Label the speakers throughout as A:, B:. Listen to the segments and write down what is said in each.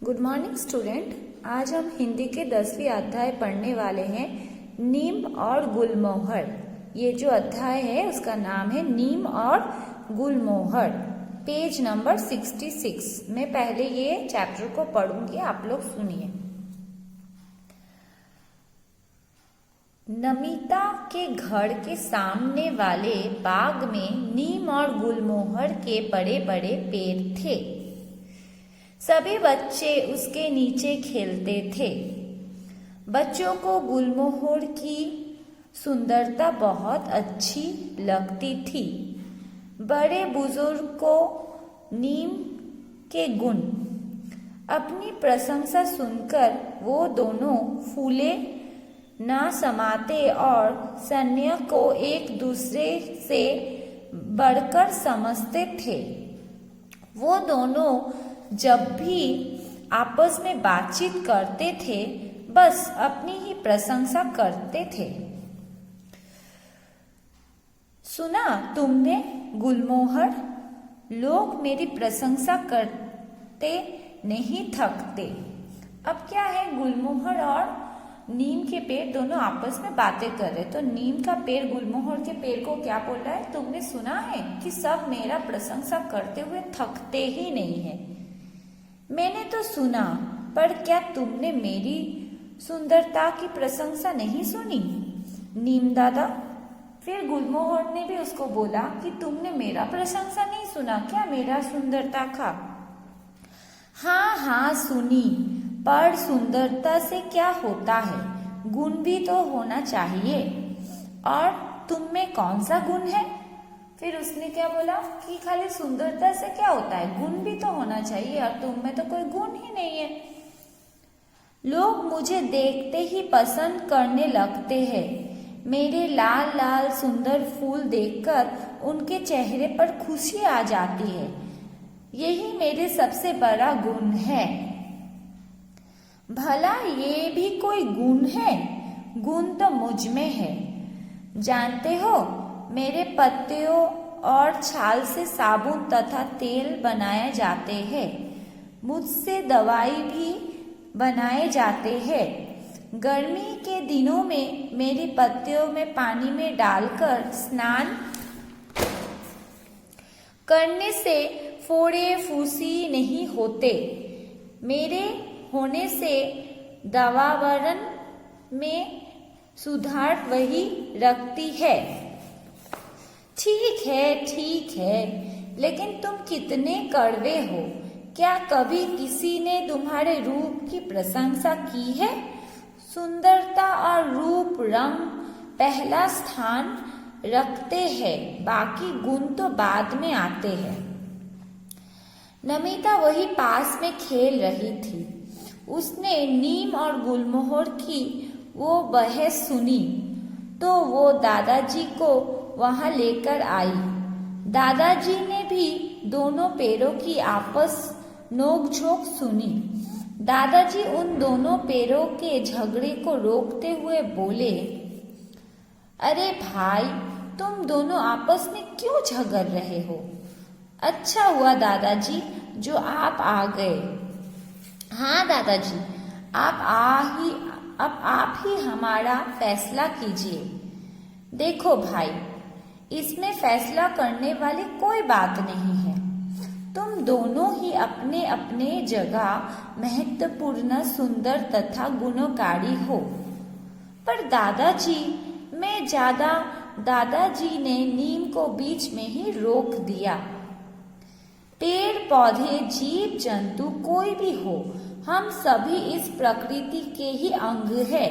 A: Good morning student. आज हम हिंदी के 10वीं अध्याय पढ़ने वाले हैं, नीम और गुलमोहर। ये जो अध्याय है उसका नाम है नीम और गुलमोहर। Page number 66। मैं पहले ये चैप्टर को पढ़ूंगी, आप लोग सुनिए। नमिता के घर के सामने वाले बाग में नीम और गुलमोहर के बड़े बड़े पेड़ थे। सभी बच्चे उसके नीचे खेलते थे। बच्चों को गुलमोहर की सुंदरता बहुत अच्छी लगती थी। बड़े बुजुर्ग को नीम के गुण। अपनी प्रशंसा सुनकर वो दोनों फूले न समाते और सन्या को एक दूसरे से बढ़कर समझते थे। वो दोनों जब भी आपस में बातचीत करते थे बस अपनी ही प्रशंसा करते थे। सुना तुमने गुलमोहर, लोग मेरी प्रशंसा करते नहीं थकते। अब क्या है, गुलमोहर और नीम के पेड़ दोनों आपस में बातें कर रहे। तो नीम का पेड़ गुलमोहर के पेड़ को क्या बोल रहा है, तुमने सुना है कि सब मेरा प्रशंसा करते हुए थकते ही नहीं है। मैंने तो सुना, पर क्या तुमने मेरी सुंदरता की प्रशंसा नहीं सुनी नीम दादा? फिर गुलमोहर ने भी उसको बोला कि तुमने मेरा प्रशंसा नहीं सुना क्या, मेरा सुंदरता का? हाँ सुनी, पर सुंदरता से क्या होता है, गुण भी तो होना चाहिए। और तुम में कौन सा गुण है? फिर उसने क्या बोला कि खाली सुंदरता से क्या होता है, गुण भी तो होना चाहिए, और तुम में तो कोई गुण ही नहीं है। लोग मुझे देखते ही पसंद करने लगते हैं। मेरे लाल लाल सुंदर फूल देखकर उनके चेहरे पर खुशी आ जाती है। यही मेरे सबसे बड़ा गुण है। भला ये भी कोई गुण है? गुण तो मुझ में है। जानते हो, मेरे पत्तियों और छाल से साबुन तथा तेल बनाए जाते हैं। मुझसे दवाई भी बनाए जाते हैं। गर्मी के दिनों में मेरी पत्तियों में पानी में डालकर स्नान करने से फोड़े फुंसी नहीं होते। मेरे होने से वातावरण में सुधार वही रखती है। ठीक है, लेकिन तुम कितने कड़वे हो। क्या कभी किसी ने तुम्हारे रूप की प्रशंसा की है? सुंदरता और रूप रंग पहला स्थान रखते हैं, बाकी गुण तो बाद में आते हैं। नमिता वही पास में खेल रही थी। उसने नीम और गुलमोहर की वो बहस सुनी तो वो दादाजी को वहां लेकर आई। दादाजी ने भी दोनों पेड़ों की आपस नोकझोंक सुनी। दादाजी उन दोनों पेड़ों के झगड़े को रोकते हुए बोले, अरे भाई, तुम दोनों आपस में क्यों झगड़ रहे हो? अच्छा हुआ दादाजी जो आप आ गए। हाँ दादाजी, अब आप ही हमारा फैसला कीजिए। देखो भाई, इसमें फैसला करने वाली कोई बात नहीं है। तुम दोनों ही अपने अपने जगह महत्वपूर्ण, सुंदर तथा गुणकारी हो। पर दादाजी ने नीम को बीच में ही रोक दिया। पेड़ पौधे, जीव जंतु, कोई भी हो, हम सभी इस प्रकृति के ही अंग हैं।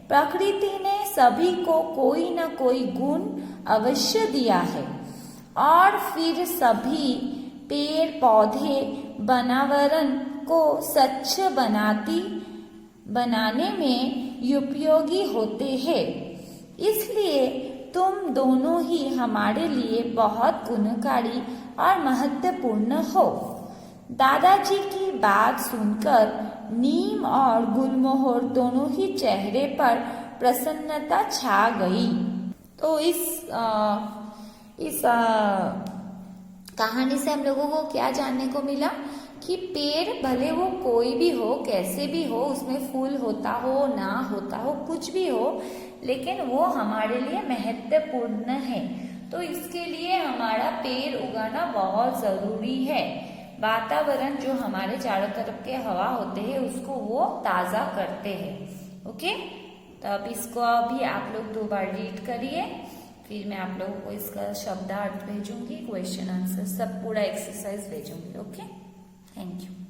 A: प्रकृति ने सभी को कोई न कोई गुण अवश्य दिया है, और फिर सभी पेड़ पौधे वातावरण को स्वच्छ बनाने में उपयोगी होते हैं। इसलिए तुम दोनों ही हमारे लिए बहुत गुणकारी और महत्वपूर्ण हो। दादाजी की बात सुनकर नीम और गुलमोहर दोनों ही चेहरे पर प्रसन्नता छा गई। तो इस कहानी से हम लोगों को क्या जानने को मिला कि पेड़ भले वो कोई भी हो, कैसे भी हो, उसमें फूल होता हो ना होता हो, कुछ भी हो, लेकिन वो हमारे लिए महत्वपूर्ण है। तो इसके लिए हमारा पेड़ उगाना बहुत जरूरी है। वातावरण जो हमारे चारों तरफ के हवा होते हैं उसको वो ताज़ा करते हैं। ओके, तो अब इसको अभी आप लोग 2 बार रीड करिए, फिर मैं आप लोगों को इसका शब्दार्थ भेजूंगी, क्वेश्चन आंसर सब पूरा एक्सरसाइज भेजूंगी। Okay, thank you.